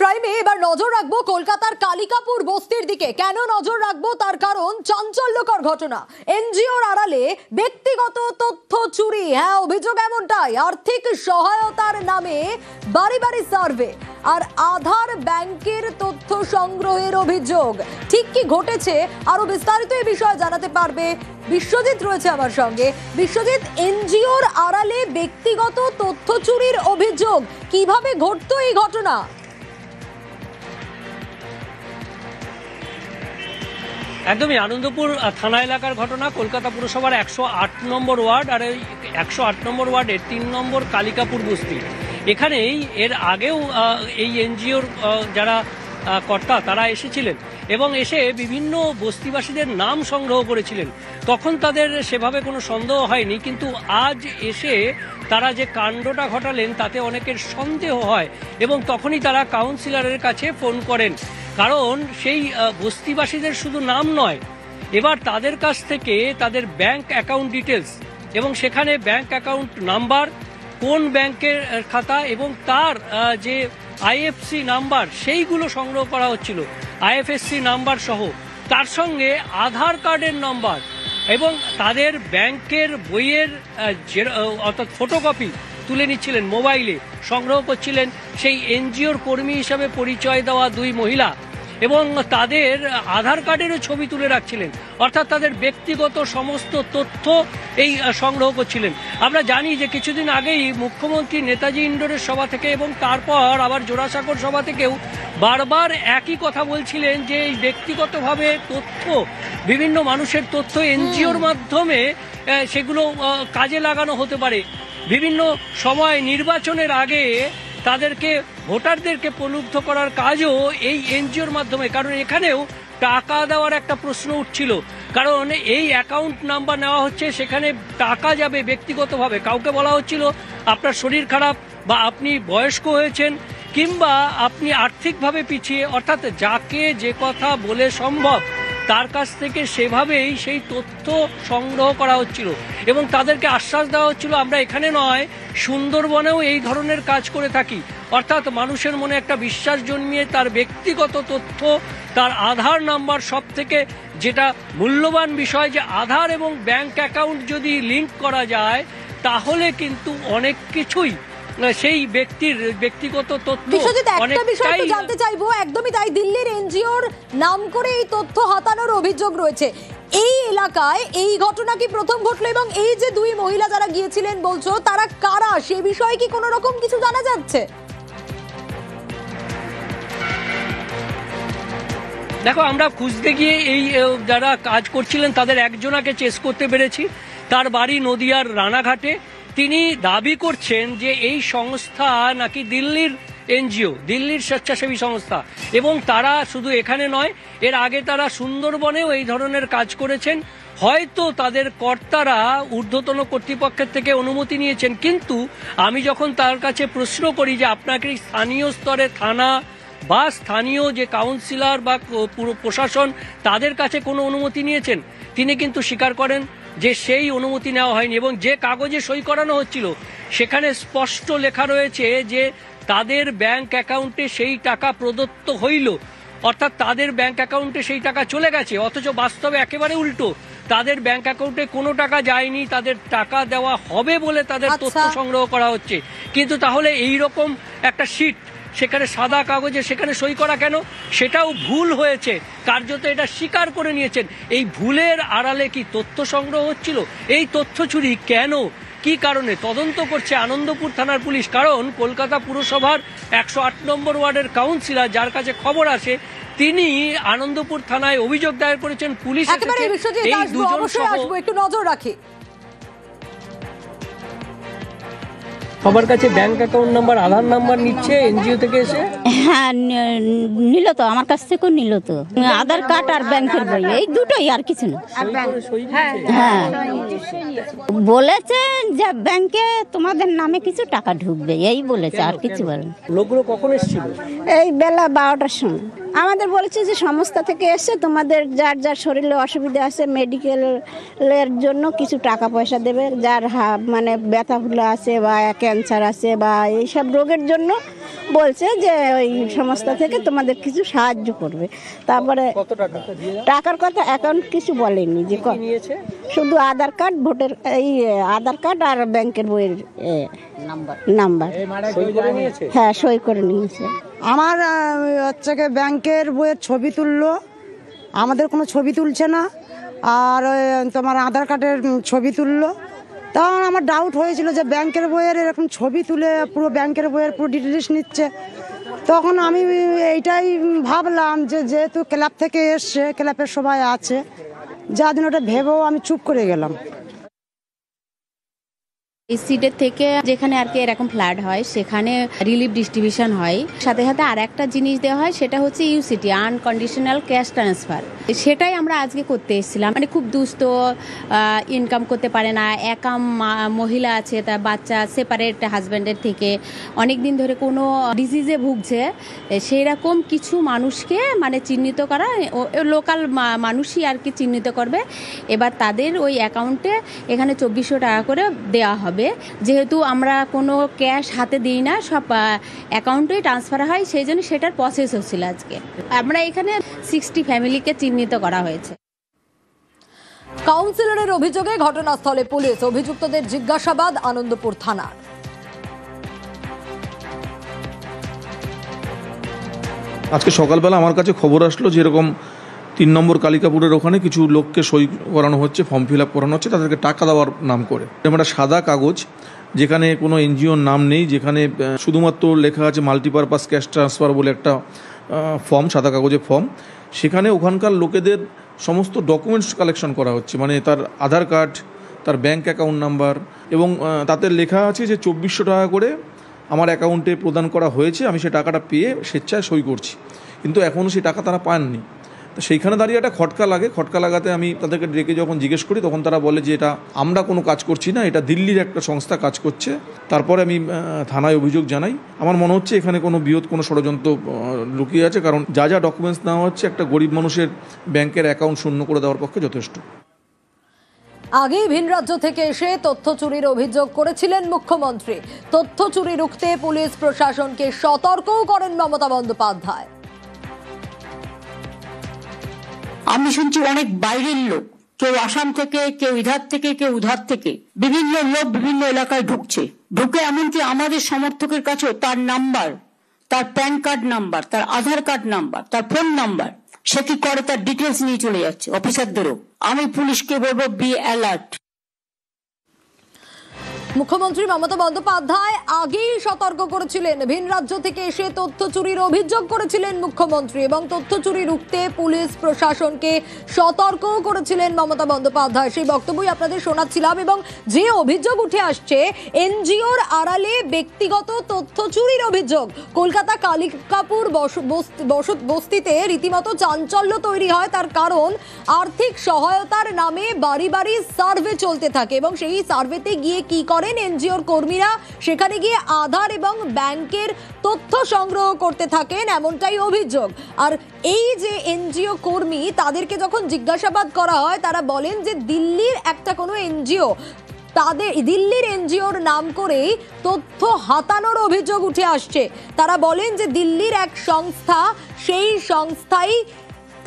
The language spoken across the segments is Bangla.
প্রাইমে এবার নজর রাখবো কলকাতার কালিকাপুর বস্তির দিকে। কেন নজর রাখবো তার কারণ চাঞ্চল্যকর ঘটনা। এনজিওর আড়ালে ব্যক্তিগত তথ্য চুরি। হ্যাঁ, অভিযোগ এমনটাই। আর্থিক সহায়তার নামে বাড়ি বাড়ি সার্ভে আর আধার ব্যাংকের তথ্য সংগ্রহের অভিযোগ। ঠিক কি ঘটেছে আরো বিস্তারিত এই বিষয়ে জানাতে পারবে বিশ্বজিৎ রয়েছে আমার সঙ্গে। বিশ্বজিৎ, এনজিওর আড়ালে ব্যক্তিগত তথ্য চুরির অভিযোগ, কিভাবে ঘটতো এই ঘটনা? একদমই আনন্দপুর থানা এলাকার ঘটনা। কলকাতা পুরসভার 108 নম্বর ওয়ার্ড আর এই 108 নম্বর ওয়ার্ডের 3 নম্বর কালিকাপুর বস্তি। এখানেই এর আগেও এই এনজিওর যারা কর্তা তারা এসেছিলেন এবং এসে বিভিন্ন বস্তিবাসীদের নাম সংগ্রহ করেছিলেন। তখন তাদের সেভাবে কোনো সন্দেহ হয়নি, কিন্তু আজ এসে তারা যে কাণ্ডটা ঘটালেন তাতে অনেকের সন্দেহ হয় এবং তখনই তারা কাউন্সিলরের কাছে ফোন করেন। কারণ সেই বস্তিবাসীদের শুধু নাম নয়, এবার তাদের কাছ থেকে তাদের ব্যাংক অ্যাকাউন্ট ডিটেলস এবং সেখানে ব্যাংক অ্যাকাউন্ট নাম্বার, কোন ব্যাংকের খাতা এবং তার যে আইএফসি নাম্বার সেইগুলো সংগ্রহ করা হচ্ছিল, আইএফএসসি নাম্বার সহ। তার সঙ্গে আধার কার্ডের নাম্বার এবং তাদের ব্যাংকের বইয়ের অর্থাৎ ফটোকপি তুলে নিচ্ছিলেন, মোবাইলে সংগ্রহ করছিলেন সেই এনজিওর কর্মী হিসাবে পরিচয় দেওয়া দুই মহিলা এবং তাদের আধার কার্ডেরও ছবি তুলে রাখছিলেন। অর্থাৎ তাদের ব্যক্তিগত সমস্ত তথ্য এই সংগ্রহ করছিলেন। আমরা জানি যে কিছুদিন আগেই মুখ্যমন্ত্রী নেতাজি ইন্ডোরের সভা থেকে এবং তারপর আবার জোড়াসাঁকোর সভা থেকেও বারবার একই কথা বলছিলেন যে এই ব্যক্তিগতভাবে তথ্য, বিভিন্ন মানুষের তথ্য এনজিওর মাধ্যমে সেগুলো কাজে লাগানো হতে পারে। বিভিন্ন সময় নির্বাচনের আগে তাদেরকে, ভোটারদেরকে প্রলুব্ধ করার কাজও এই এনজিওর মাধ্যমে। কারণ এখানেও টাকা দেওয়ার একটা প্রশ্ন উঠছিল, কারণ এই অ্যাকাউন্ট নাম্বার নেওয়া হচ্ছে, সেখানে টাকা যাবে ব্যক্তিগতভাবে। কাউকে বলা হচ্ছিল আপনার শরীর খারাপ বা আপনি বয়স্ক হয়েছেন কিংবা আপনি আর্থিকভাবে পিছিয়ে, অর্থাৎ যাকে যে কথা বলে সম্ভব তার কাছ থেকে সেভাবেই সেই তথ্য সংগ্রহ করা হচ্ছিল এবং তাদেরকে আশ্বাস দেওয়া হচ্ছিল আমরা এখানে নয়, সুন্দরবনেও এই ধরনের কাজ করে থাকি। অর্থাৎ মানুষের মনে একটা বিশ্বাস জন্মিয়ে তার ব্যক্তিগত তথ্য, তার আধার নাম্বার, সব থেকে যেটা মূল্যবান বিষয় যে আধার এবং ব্যাংক অ্যাকাউন্ট যদি লিঙ্ক করা যায় তাহলে কিন্তু অনেক কিছুই সেই ব্যক্তির ব্যক্তিগত তথ্য। একটা বিষয় একটু জানতে চাইবো, একদমই তাই, দিল্লির এনজিওর নাম করে এই তথ্য হাতানোর অভিযোগ রয়েছে। এই এলাকায় এই ঘটনা কি প্রথম ঘটলো এবং এই যে দুই মহিলা যারা গিয়েছিলেন বলছো তারা কারা, সে বিষয়ে কি কোনো রকম কিছু জানা যাচ্ছে? দেখো, আমরা খুঁজতে গিয়ে এই যারা কাজ করছিলেন তাদের একজনাকে চেস করতে পেরেছি। তার বাড়ি নদিয়ার রানাঘাটে। তিনি দাবি করছেন যে এই সংস্থা নাকি দিল্লির এনজিও, দিল্লির স্বেচ্ছাসেবী সংস্থা এবং তারা শুধু এখানে নয়, এর আগে তারা সুন্দরবনেও এই ধরনের কাজ করেছেন। হয়তো তাদের কর্তারা ঊর্ধ্বতন কর্তৃপক্ষের থেকে অনুমতি নিয়েছেন, কিন্তু আমি যখন তার কাছে প্রশ্ন করি যে আপনাকে স্থানীয় স্তরে থানা বা স্থানীয় যে কাউন্সিলর বা পুরো প্রশাসন তাদের কাছে কোনো অনুমতি নিয়েছেন, তিনি কিন্তু স্বীকার করেন যে সেই অনুমতি নেওয়া হয়নি এবং যে কাগজে সই করানো হচ্ছিল সেখানে স্পষ্ট লেখা রয়েছে যে তাদের ব্যাংক অ্যাকাউন্টে সেই টাকা প্রদত্ত হইল, অর্থাৎ তাদের ব্যাংক অ্যাকাউন্টে সেই টাকা চলে গেছে। অথচ বাস্তবে একেবারে উল্টো, তাদের ব্যাংক অ্যাকাউন্টে কোনো টাকা যায়নি, তাদের টাকা দেওয়া হবে বলে তাদের তথ্য সংগ্রহ করা হচ্ছে। কিন্তু তাহলে এই রকম একটা শিট সেখানে সাদা কাগজে সেখানে সই করা কেন? সেটাও ভুল হয়েছে, কার্যত এটা স্বীকার করে নিয়েছেন। এই ভুলের আড়ালে কি তথ্য সংগ্রহ হচ্ছিল? এই তথ্য চুরি কেন, কি কারণে তদন্ত করছে আনন্দপুর থানার পুলিশ। কারণ কলকাতা পুরসভার 108 নম্বর ওয়ার্ডের কাউন্সিলর যার কাছে খবর আসে তিনি আনন্দপুর থানায় অভিযোগ দায়ের করেছেন। পুলিশ এই দুজন সহ একটু নজর রাখে। সবার কাছে ব্যাংক অ্যাকাউন্ট নাম্বার, আধার নাম্বার নিচ্ছে এনজিও থেকে এসে। হ্যাঁ, নিল তো, আমার কাছ থেকেও নিল তো, আধার কার্ড আর ব্যাংকের বই, এই দুটোই, আর কিছু না। হ্যাঁ, বলেছে যে ব্যাংকে তোমাদের নামে কিছু টাকা ঢুকবে, এই বলেছে, আর কিছু বলেন। লোকগুলো কখন এসেছিল? এই বেলা 12টার সময়। আমাদের বলেছে যে সংস্থা থেকে এসে তোমাদের যার যার শরীরে অসুবিধা আছে মেডিকেলের জন্য কিছু টাকা পয়সা দেবে, যার মানে ব্যথাগুলো আছে বা ক্যান্সার আছে বা এইসব রোগের জন্য বলছে যে ওই সংস্থা থেকে তোমাদের কিছু সাহায্য করবে। তারপরে টাকার কথা অ্যাকাউন্ট কিছু বলেনি, যে শুধু আধার কার্ড, ভোটার এই আধার কার্ড আর ব্যাংকের বইয়ের নাম্বার হ্যাঁ সই করে নিয়েছে। আমার হচ্ছে ব্যাংকের বইয়ের ছবি তুললো, আমাদের কোনো ছবি তুলছে না, আর তোমার আধার কার্ডের ছবি তুললো। তখন আমার ডাউট হয়েছিল যে ব্যাংকের বইয়ের এরকম ছবি তুলে পুরো ব্যাংকের বইয়ের পুরো ডিটেলস নিচ্ছে। তখন আমি এইটাই ভাবলাম যে যেহেতু ক্লাব থেকে এসছে, ক্লাবের সবাই আছে, যার জন্য ওটা ভেবেও আমি চুপ করে গেলাম। এই সিটের থেকে যেখানে আর কি এরকম ফ্ল্যাট হয় সেখানে রিলিফ ডিস্ট্রিবিউশন হয়, সাথে সাথে আর একটা জিনিস দেওয়া হয়, সেটা হচ্ছে ইউসিটি, আনকন্ডিশনাল ক্যাশ ট্রান্সফার। সেটাই আমরা আজকে করতে এসেছিলাম। মানে খুব দুস্থ, ইনকাম করতে পারে না, একা মহিলা আছে, তার বাচ্চা সেপারেট হাজব্যান্ডের থেকে, অনেক দিন ধরে কোনো ডিজিজে ভুগছে, সেই রকম কিছু মানুষকে মানে চিহ্নিত করা, লোকাল মানুষই আর কি চিহ্নিত করবে। এবার তাদের ওই অ্যাকাউন্টে এখানে 2400 টাকা করে দেওয়া হবে। যেহেতু আমরা কোনো ক্যাশ হাতে দিই না, সব অ্যাকাউন্টে ট্রান্সফার হয়, সেই জন্য সেটার প্রসেস হচ্ছিল আজকে। আমরা এখানে 60 ফ্যামিলিকে চিহ্নিত করা হয়েছে। কাউন্সিলরের অভিযোগে ঘটনাস্থলে পুলিশ, অভিযুক্তদের জিজ্ঞাসাবাদ আনন্দপুর থানার। আজকে সকালবেলা আমার কাছে খবর আসলো যে এরকম 3 নম্বর কালিকাপুরের ওখানে কিছু লোককে সই করানো হচ্ছে, ফর্ম ফিল আপ করানো হচ্ছে তাদেরকে টাকা দেওয়ার নাম করে। একটা সাদা কাগজ যেখানে কোনো এনজিওর নাম নেই, যেখানে শুধুমাত্র লেখা আছে মাল্টিপারপাস ক্যাশ ট্রান্সফার বলে একটা ফর্ম, সাদা কাগজের ফর্ম। সেখানে ওখানকার লোকেদের সমস্ত ডকুমেন্টস কালেকশন করা হচ্ছে, মানে তার আধার কার্ড, তার ব্যাঙ্ক অ্যাকাউন্ট নাম্বার, এবং তাতে লেখা আছে যে 2400 টাকা করে আমার অ্যাকাউন্টে প্রদান করা হয়েছে, আমি সে টাকাটা পেয়ে স্বেচ্ছায় সই করছি। কিন্তু এখনও সেই টাকা তারা পাননি। তো সেইখানে দাঁড়িয়ে একটা খটকা লাগে। খটকা লাগাতে আমি তাদেরকে ডেকে যখন জিজ্ঞেস করি, তখন তারা বলে যে এটা আমরা কোনো কাজ করছি না, এটা দিল্লির একটা সংস্থা কাজ করছে। তারপরে আমি থানায় অভিযোগ জানাই। আমার মনে হচ্ছে এখানে কোনো বৃহৎ কোনো ষড়যন্ত্র লুকিয়ে আছে, কারণ যা যা ডকুমেন্টস নেওয়া হচ্ছে একটা গরিব মানুষের ব্যাংকের অ্যাকাউন্ট শূন্য করে দেওয়ার পক্ষে যথেষ্ট। আগেই ভিন রাজ্য থেকে এসে তথ্য চুরির অভিযোগ করেছিলেন মুখ্যমন্ত্রী। তথ্য চুরি রুখতে পুলিশ প্রশাসনকে সতর্কও করেন মমতা বন্দ্যোপাধ্যায়। আমি শুনছি অনেক বাইরের লোক, কেউ আসাম থেকে, কেউ ইধার থেকে, কেউ উধার থেকে, বিভিন্ন লোক বিভিন্ন এলাকায় ঢুকে এমনকি আমাদের সমর্থকের কাছেও তার নাম্বার, তার প্যান কার্ড নাম্বার, তার আধার কার্ড নাম্বার, তার ফোন নাম্বার, সে কি করে তার ডিটেলস নিয়ে চলে যাচ্ছে অফিসারদেরও। আমি পুলিশকে বলবো বি অ্যালার্ট। মুখ্যমন্ত্রী মমতা বন্দ্যোপাধ্যায় আগেই সতর্ক করেছিলেন। ভিন রাজ্য থেকে এসে তথ্য চুরির অভিযোগ করেছিলেন মুখ্যমন্ত্রী, এবং তথ্য চুরি রুখতে পুলিশ প্রশাসনকে সতর্কও করেছিলেন মমতা বন্দ্যোপাধ্যায়। সেই বক্তব্যই আপনাদের শোনাচ্ছিলাম। এবং যে অভিযোগ উঠে আসছে, এনজিওর আড়ালে ব্যক্তিগত তথ্য চুরির অভিযোগ। কলকাতা কালিকাপুর বস্তিতে রীতিমতো চাঞ্চল্য তৈরি হয়। তার কারণ, আর্থিক সহায়তার নামে বাড়ি বাড়ি সার্ভে চলতে থাকে, এবং সেই সার্ভেতে গিয়ে কি করেন এনজিওর কর্মীরা, সেখানে গিয়ে আধার এবং ব্যাংকের তথ্য সংগ্রহ করতে থাকেন, এমনটাই অভিযোগ। আর এই যে এনজিও কর্মী, তাদেরকে যখন জিজ্ঞাসাবাদ করা হয়, তারা বলেন যে দিল্লির একটা কোনো এনজিও, তাদের দিল্লির এনজিওর নাম করেই তথ্য হাতানোর অভিযোগ উঠে আসছে। তারা বলেন যে দিল্লির এক সংস্থা, সেই সংস্থাই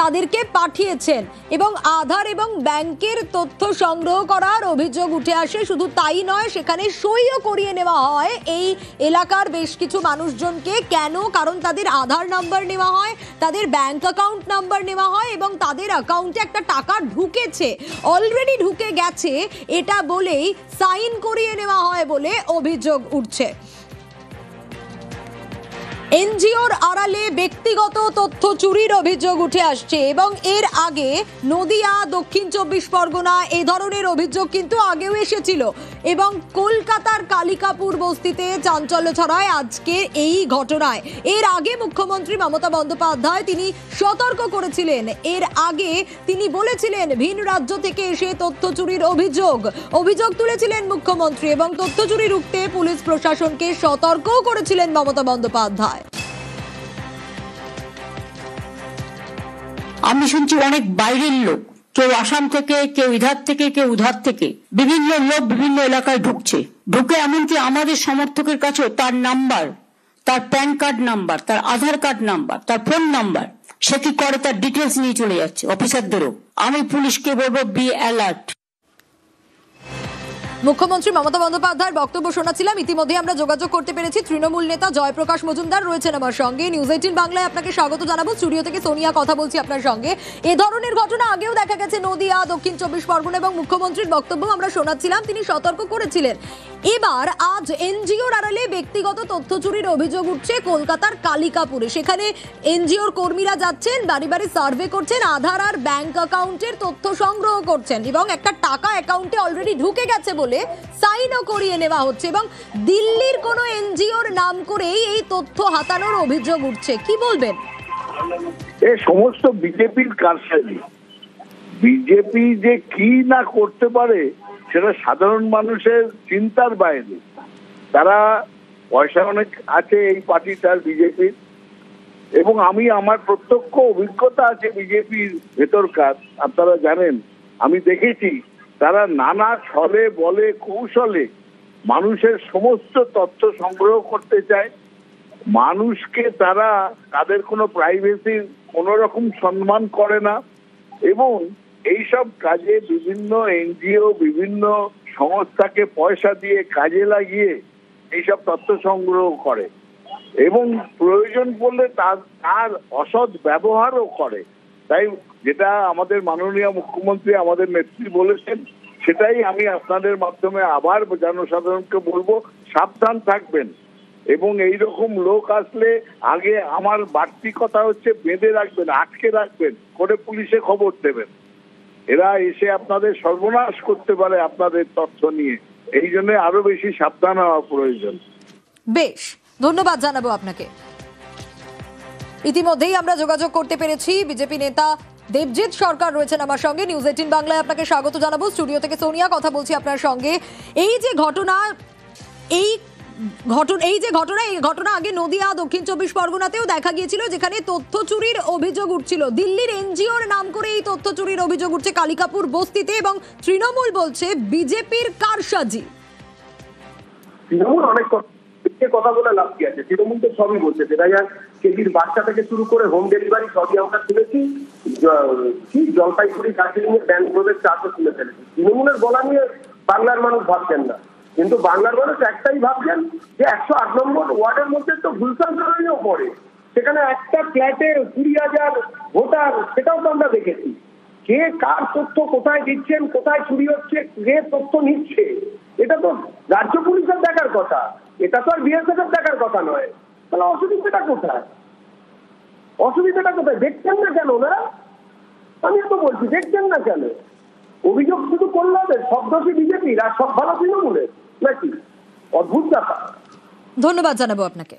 তাদেরকে পাঠিয়েছেন, এবং আধার এবং ব্যাংকের তথ্য সংগ্রহ করার অভিযোগ উঠে আসে। শুধু তাই নয়, সেখানে সইও করিয়ে নেওয়া হয় এই এলাকার বেশ কিছু মানুষজনকে। কেন? কারণ তাদের আধার নাম্বার নেওয়া হয়, তাদের ব্যাংক অ্যাকাউন্ট নাম্বার নেওয়া হয়, এবং তাদের অ্যাকাউন্টে একটা টাকা ঢুকেছে, অলরেডি ঢুকে গেছে, এটা বলেই সাইন করিয়ে নেওয়া হয় বলে অভিযোগ উঠছে। এনজিওর আড়ালে ব্যক্তিগত তথ্য চুরির অভিযোগ উঠে আসছে, এবং এর আগে নদিয়া, দক্ষিণ 24 পরগনা এ ধরনের অভিযোগ কিন্তু আগেও এসেছিল। এবং কলকাতার কালিকাপুর বস্তিতে চাঞ্চল্য ছড়ায় আজকে এই ঘটনায়। এর আগে মুখ্যমন্ত্রী মমতা বন্দ্যোপাধ্যায় তিনি সতর্ক করেছিলেন। এর আগে তিনি বলেছিলেন ভিন রাজ্য থেকে এসে তথ্য চুরির অভিযোগ তুলেছিলেন মুখ্যমন্ত্রী, এবং তথ্য চুরি রুখতে পুলিশ প্রশাসনকে সতর্কও করেছিলেন মমতা বন্দ্যোপাধ্যায়। আমি শুনছি অনেক বাইরের লোক, কেউ আসাম থেকে, কেউ ইধার থেকে, কেউ উধার থেকে, বিভিন্ন লোক বিভিন্ন এলাকায় ঢুকে এমনকি আমাদের সমর্থকের কাছেও তার নাম্বার, তার প্যান কার্ড নাম্বার, তার আধার কার্ড নাম্বার, তার ফোন নাম্বার, সে কি করে তার ডিটেলস নিয়ে চলে যাচ্ছে অফিসারদেরও। আমি পুলিশকে বলবো, বি অ্যালার্ট। মুখ্যমন্ত্রী মমতা বন্দ্যোপাধ্যায়ের বক্তব্য শোনাচ্ছিলাম। ইতিমধ্যে আমরা যোগাযোগ করতে পেরেছি তৃণমূল নেতা জয়প্রকাশ মজুমদার রয়েছেন আমার সঙ্গে। নিউজ 18 বাংলায় আপনাকে স্বাগত জানাবো। স্টুডিও থেকে সোনিয়া কথা বলছি আপনার সঙ্গে। এ ধরনের ঘটনা আগেও দেখা গেছে নদিয়া, দক্ষিণ 24 পরগনা, এবং মুখ্যমন্ত্রীর বক্তব্য আমরা শোনাচ্ছিলাম, তিনি সতর্ক করেছিলেন। এবার আজ এনজিওর আড়ালে ব্যক্তিগত তথ্য চুরির অভিযোগ উঠছে কলকাতার কালিকাপুরে। সেখানে এনজিওর কর্মীরা যাচ্ছেন, বাড়ি বাড়ি সার্ভে করছেন, আধার আর ব্যাংক অ্যাকাউন্টের তথ্য সংগ্রহ করছেন, এবং একটা টাকা অ্যাকাউন্টে অলরেডি ঢুকে গেছে বলে সাইনও করিয়ে নেওয়া হচ্ছে, এবং দিল্লির কোনো এনজিওর নাম করেই এই তথ্য হাতানোর অভিযোগ উঠছে। কি বলবেন? এ সমস্ত বিজেপির কারসাজি। বিজেপি যে কি না করতে পারে সেটা সাধারণ মানুষের চিন্তার বাইরে। তারা পয়সা অনেক আছে এই পার্টিটার, বিজেপির, এবং আমি আমার প্রত্যক্ষ অভিজ্ঞতা আছে বিজেপির ভেতরকার। আপনারা জানেন, আমি দেখেছি তারা নানা ছলে বলে কৌশলে মানুষের সমস্ত তথ্য সংগ্রহ করতে চায়। মানুষকে তারা তাদের কোনো প্রাইভেসির কোনো রকম সম্মান করে না, এবং এইসব কাজে বিভিন্ন এনজিও, বিভিন্ন সংস্থাকে পয়সা দিয়ে কাজে লাগিয়ে এইসব তথ্য সংগ্রহ করে, এবং প্রয়োজন পড়লে তার অসৎ ব্যবহারও করে। তাই যেটা আমাদের মাননীয় মুখ্যমন্ত্রী, আমাদের নেত্রী বলেছেন, সেটাই আমি আপনাদের মাধ্যমে আবার জনসাধারণকে বলবো, সাবধান থাকবেন। এবং এইরকম লোক আসলে আগে আমার বাড়তি কথা হচ্ছে বেঁধে রাখবেন, আটকে রাখবেন, করে পুলিশে খবর দেবেন। এরা এসে আপনাদের সর্বনাশ করতে পারে আপনাদের তথ্য নিয়ে, এই জন্য আরো বেশি সাবধান হওয়া প্রয়োজন। বেশ, ধন্যবাদ জানাবো আপনাকে। ইতিমধ্যেই আমরা যোগাযোগ করতে পেরেছি বিজেপি নেতা দেবজিৎ সরকার রয়েছেন আমার সঙ্গে। নিউজ 18 বাংলায় আপনাকে স্বাগত জানাবো। স্টুডিও থেকে সোনিয়া কথা বলছি আপনার সঙ্গে। এই ঘটনা আগে নদিয়া, দক্ষিণ 24 পরগনাতেও দেখা গিয়েছিল, যেখানে তথ্য চুরির অভিযোগ উঠছিল। দিল্লির এনজিওর নাম করে এই তথ্য চুরির অভিযোগ উঠছে কালিকাপুর বস্তিতে, এবং তৃণমূল বলছে বিজেপির কারসাজি। তৃণমূল অনেক কথা বলে লাভ কি আছে? তৃণমূল তো সবই বলছে, যেটা কেজির বাচ্চা থেকে শুরু করে হোম ডেলিভারি সবই আমরা শুনেছি। কি জলপাইগুড়ি, দার্জিলিং এর ব্যাংক প্রবেশ চার্জও শুনে ফেলেছি। তৃণমূলের বলা নিয়ে বাংলার মানুষ ভাবছেন না, কিন্তু বাংলার মানুষ একটাই ভাবছেন যে 108 নম্বর ওয়ার্ডের মধ্যে তো গুলশান চৌধুরীও পড়ে, সেখানে একটা ফ্ল্যাটে 20,000 ভোটার, সেটাও তো আমরা দেখেছি। কে কার তথ্য কোথায় দিচ্ছেন, কোথায় চুরি হচ্ছে, কে তথ্য নিচ্ছে, এটা তো রাজ্য পুলিশের দেখার কথা, এটা তো আর বিএসএফ এর দেখার কথা নয়। তাহলে অসুবিধাটা কোথায়? দেখছেন না কেন ওনারা? আমি তো বলছি, দেখছেন না কেন? অভিযোগ শুধু করলে হবে সব দোষী বিজেপির আর সব ভালো তৃণমূলের নাকি? অদ্ভুত ব্যাপার। ধন্যবাদ জানাবো আপনাকে।